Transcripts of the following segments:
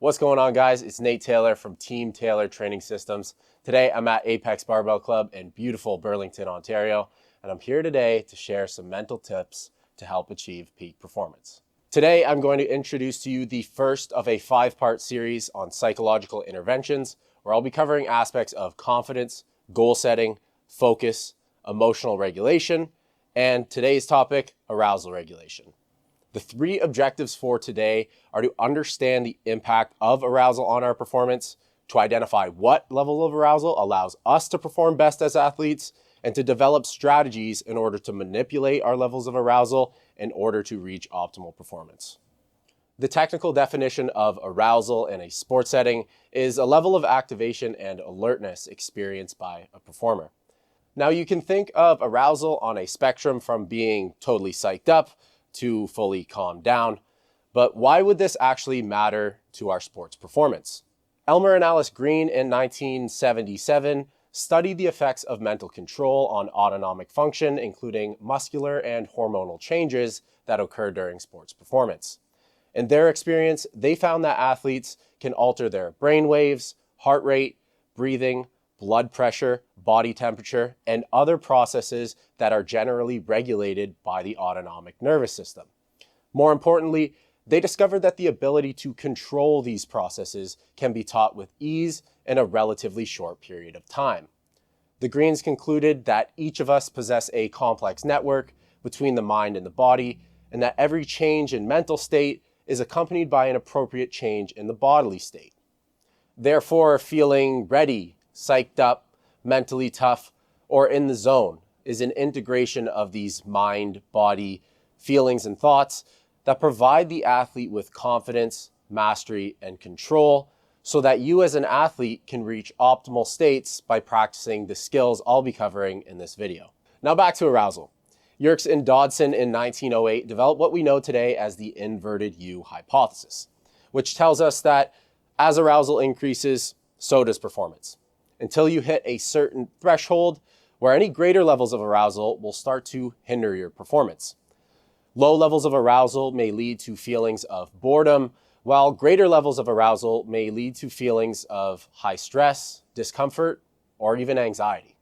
What's going on, guys? It's Nate Taylor from Team Taylor Training Systems. Today I'm at Apex Barbell Club in beautiful Burlington, Ontario, and I'm here today to share some mental tips to help achieve peak performance. Today I'm going to introduce to you the first of a 5-part series on psychological interventions, where I'll be covering aspects of confidence, goal setting, focus, emotional regulation, and today's topic, arousal regulation. The 3 objectives for today are to understand the impact of arousal on our performance, to identify what level of arousal allows us to perform best as athletes, and to develop strategies in order to manipulate our levels of arousal in order to reach optimal performance. The technical definition of arousal in a sports setting is a level of activation and alertness experienced by a performer. Now, you can think of arousal on a spectrum from being totally psyched up to fully calmed down, but why would this actually matter to our sports performance? Elmer and Alice Green in 1977 studied the effects of mental control on autonomic function, including muscular and hormonal changes that occur during sports performance. In their experience, they found that athletes can alter their brain waves, heart rate, breathing, blood pressure, body temperature, and other processes that are generally regulated by the autonomic nervous system. More importantly, they discovered that the ability to control these processes can be taught with ease in a relatively short period of time. The Greens concluded that each of us possess a complex network between the mind and the body, and that every change in mental state is accompanied by an appropriate change in the bodily state. Therefore, feeling ready, psyched up, mentally tough, or in the zone is an integration of these mind, body, feelings, and thoughts that provide the athlete with confidence, mastery, and control so that you as an athlete can reach optimal states by practicing the skills I'll be covering in this video. Now back to arousal. Yerkes and Dodson in 1908 developed what we know today as the inverted U hypothesis, which tells us that as arousal increases, so does performance, until you hit a certain threshold where any greater levels of arousal will start to hinder your performance. Low levels of arousal may lead to feelings of boredom, while greater levels of arousal may lead to feelings of high stress, discomfort, or even anxiety.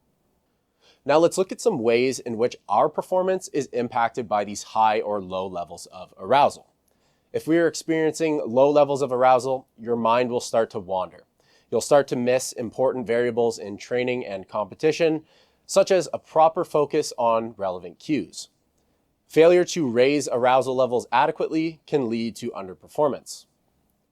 Now let's look at some ways in which our performance is impacted by these high or low levels of arousal. If we are experiencing low levels of arousal, your mind will start to wander. You'll start to miss important variables in training and competition, such as a proper focus on relevant cues. Failure to raise arousal levels adequately can lead to underperformance.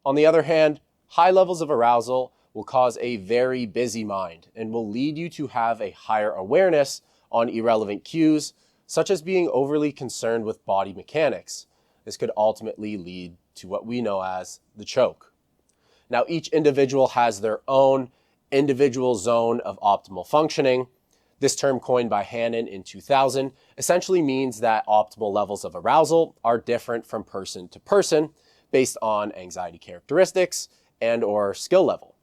On the other hand, high levels of arousal will cause a very busy mind and will lead you to have a higher awareness on irrelevant cues, such as being overly concerned with body mechanics. This could ultimately lead to what we know as the choke. Now, each individual has their own individual zone of optimal functioning. This term, coined by Hannon in 2000, essentially means that optimal levels of arousal are different from person to person based on anxiety characteristics and/or skill level.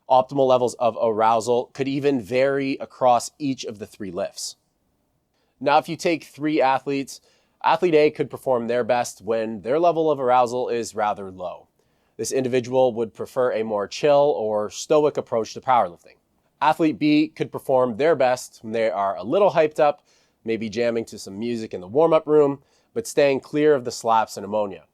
Optimal levels of arousal could even vary across each of the 3 lifts. Now, if you take 3 athletes, athlete A could perform their best when their level of arousal is rather low. This individual would prefer a more chill or stoic approach to powerlifting. Athlete B could perform their best when they are a little hyped up, maybe jamming to some music in the warm-up room, but staying clear of the slaps and ammonia.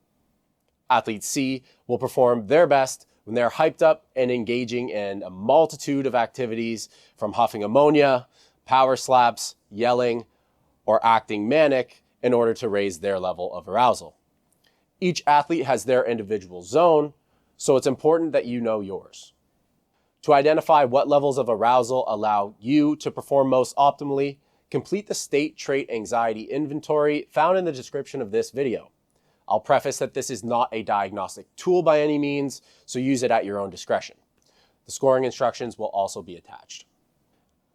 Athlete C will perform their best when they're hyped up and engaging in a multitude of activities, from huffing ammonia, power slaps, yelling, or acting manic in order to raise their level of arousal. Each athlete has their individual zone, so it's important that you know yours. To identify what levels of arousal allow you to perform most optimally, complete the state trait anxiety inventory found in the description of this video. I'll preface that this is not a diagnostic tool by any means, so use it at your own discretion. The scoring instructions will also be attached.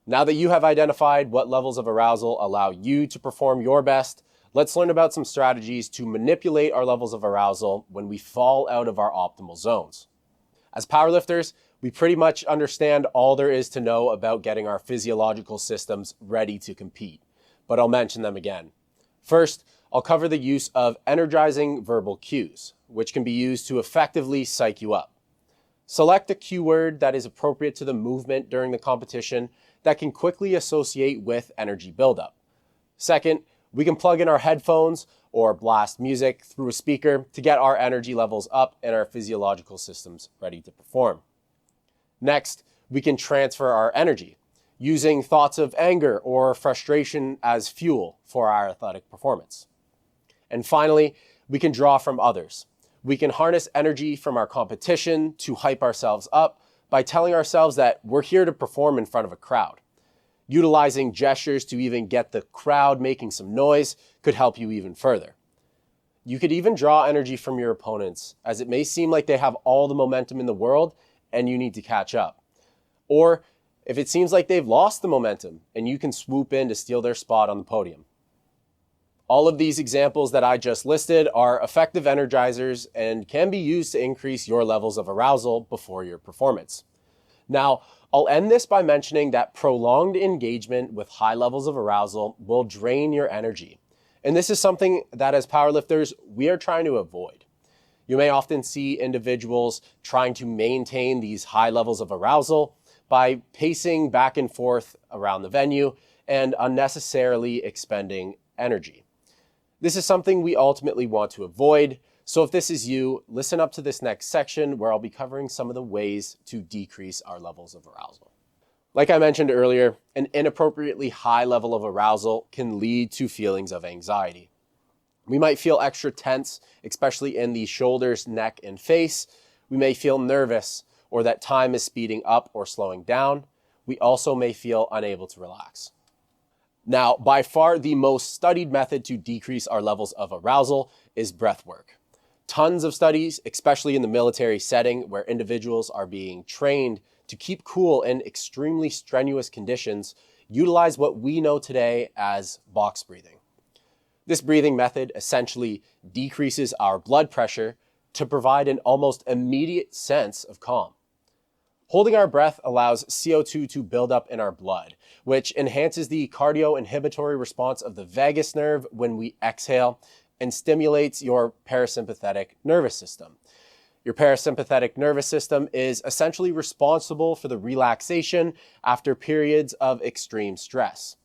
Now that you have identified what levels of arousal allow you to perform your best, let's learn about some strategies to manipulate our levels of arousal when we fall out of our optimal zones. As powerlifters, we pretty much understand all there is to know about getting our physiological systems ready to compete, but I'll mention them again. First, I'll cover the use of energizing verbal cues, which can be used to effectively psych you up. Select a keyword that is appropriate to the movement during the competition that can quickly associate with energy buildup. Second, we can plug in our headphones or blast music through a speaker to get our energy levels up and our physiological systems ready to perform. Next, we can transfer our energy using thoughts of anger or frustration as fuel for our athletic performance. And finally, we can draw from others. We can harness energy from our competition to hype ourselves up by telling ourselves that we're here to perform in front of a crowd. Utilizing gestures to even get the crowd making some noise could help you even further. You could even draw energy from your opponents, as it may seem like they have all the momentum in the world and you need to catch up. Or if it seems like they've lost the momentum and you can swoop in to steal their spot on the podium. All of these examples that I just listed are effective energizers and can be used to increase your levels of arousal before your performance. Now, I'll end this by mentioning that prolonged engagement with high levels of arousal will drain your energy. And this is something that as powerlifters, we are trying to avoid. You may often see individuals trying to maintain these high levels of arousal by pacing back and forth around the venue and unnecessarily expending energy. This is something we ultimately want to avoid. So if this is you, listen up to this next section where I'll be covering some of the ways to decrease our levels of arousal. Like I mentioned earlier, an inappropriately high level of arousal can lead to feelings of anxiety. We might feel extra tense, especially in the shoulders, neck, and face. We may feel nervous or that time is speeding up or slowing down. We also may feel unable to relax. Now, by far the most studied method to decrease our levels of arousal is breath work. Tons of studies, especially in the military setting where individuals are being trained to keep cool in extremely strenuous conditions, utilize what we know today as box breathing. This breathing method essentially decreases our blood pressure to provide an almost immediate sense of calm. Holding our breath allows CO2 to build up in our blood, which enhances the cardio-inhibitory response of the vagus nerve when we exhale and stimulates your parasympathetic nervous system. Your parasympathetic nervous system is essentially responsible for the relaxation after periods of extreme stress.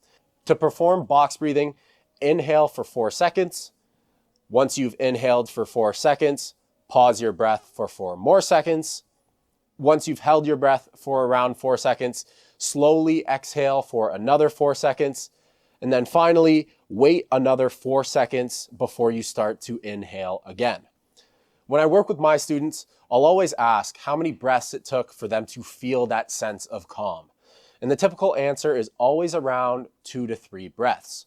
To perform box breathing, inhale for 4 seconds. Once you've inhaled for 4 seconds, pause your breath for 4 more seconds. Once you've held your breath for around 4 seconds, slowly exhale for another 4 seconds. And then finally, wait another 4 seconds before you start to inhale again. When I work with my students, I'll always ask how many breaths it took for them to feel that sense of calm. And the typical answer is always around 2 to 3 breaths.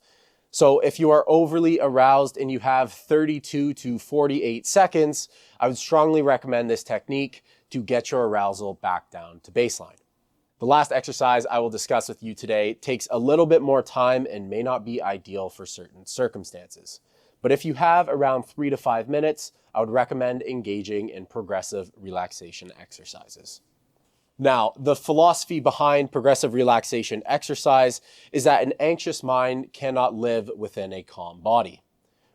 So if you are overly aroused and you have 32 to 48 seconds, I would strongly recommend this technique to get your arousal back down to baseline. The last exercise I will discuss with you today takes a little bit more time and may not be ideal for certain circumstances. But if you have around 3 to 5 minutes, I would recommend engaging in progressive relaxation exercises. Now, the philosophy behind progressive relaxation exercise is that an anxious mind cannot live within a calm body.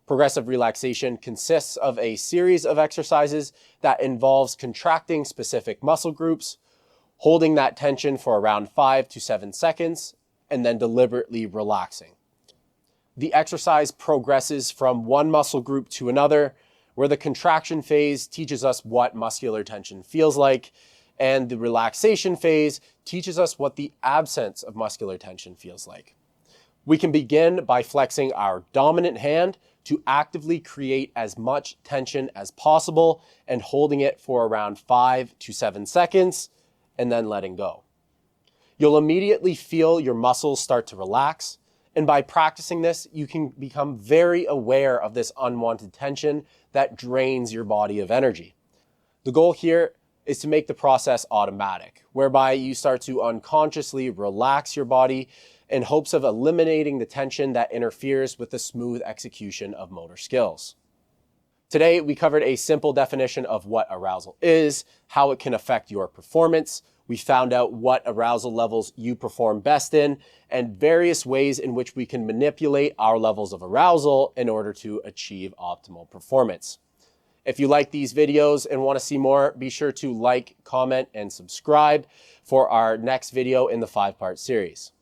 Progressive relaxation consists of a series of exercises that involves contracting specific muscle groups, holding that tension for around 5 to 7 seconds, and then deliberately relaxing. The exercise progresses from one muscle group to another, where the contraction phase teaches us what muscular tension feels like, and the relaxation phase teaches us what the absence of muscular tension feels like. We can begin by flexing our dominant hand to actively create as much tension as possible and holding it for around 5 to 7 seconds and then letting go. You'll immediately feel your muscles start to relax, and by practicing this, you can become very aware of this unwanted tension that drains your body of energy. The goal here is to make the process automatic, whereby you start to unconsciously relax your body in hopes of eliminating the tension that interferes with the smooth execution of motor skills. Today, we covered a simple definition of what arousal is, how it can affect your performance. We found out what arousal levels you perform best in, and various ways in which we can manipulate our levels of arousal in order to achieve optimal performance. If you like these videos and want to see more, be sure to like, comment, and subscribe for our next video in the 5-part series.